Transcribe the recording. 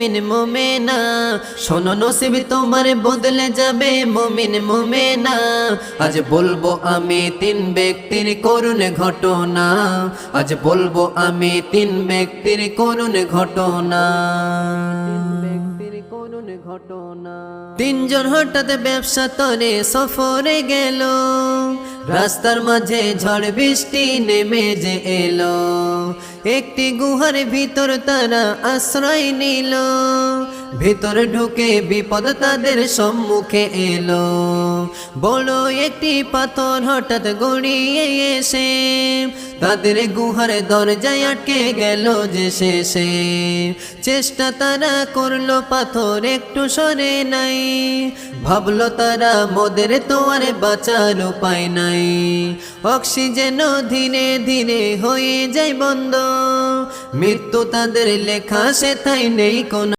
মুমিন মুমিনা শোনো নসিব তোমার বদলে যাবে মুমিন মুমিনা আজ বলবো আমি তিন ব্যক্তির করুণ ঘটনা আজ বলবো আমি তিন ব্যক্তির করুণ ঘটনা তিনজন হঠাৎ ব্যবসা তরে সফরে গেল রাস্তার মাঝে ঝড় বৃষ্টি নেমে যে এলো একটি গুহার ভিতর তারা আশ্রয় নিল ভিতর ঢুকে বিপদ তাদের সম্মুখে এলো বড় একটি পাথর হঠাৎ গড়িয়ে এসে তাদের গুহার দরজায় আটকে গেল যে শেষে চেষ্টা তারা করলো পাথর একটু সরে নাই ভাবলো তারা মোদের তো আর বাঁচার উপায় নাই অক্সিজেন ধীরে ধীরে হয়ে যায় বন্ধ মৃত্যু তাদের লেখা সেথায় নেই কোন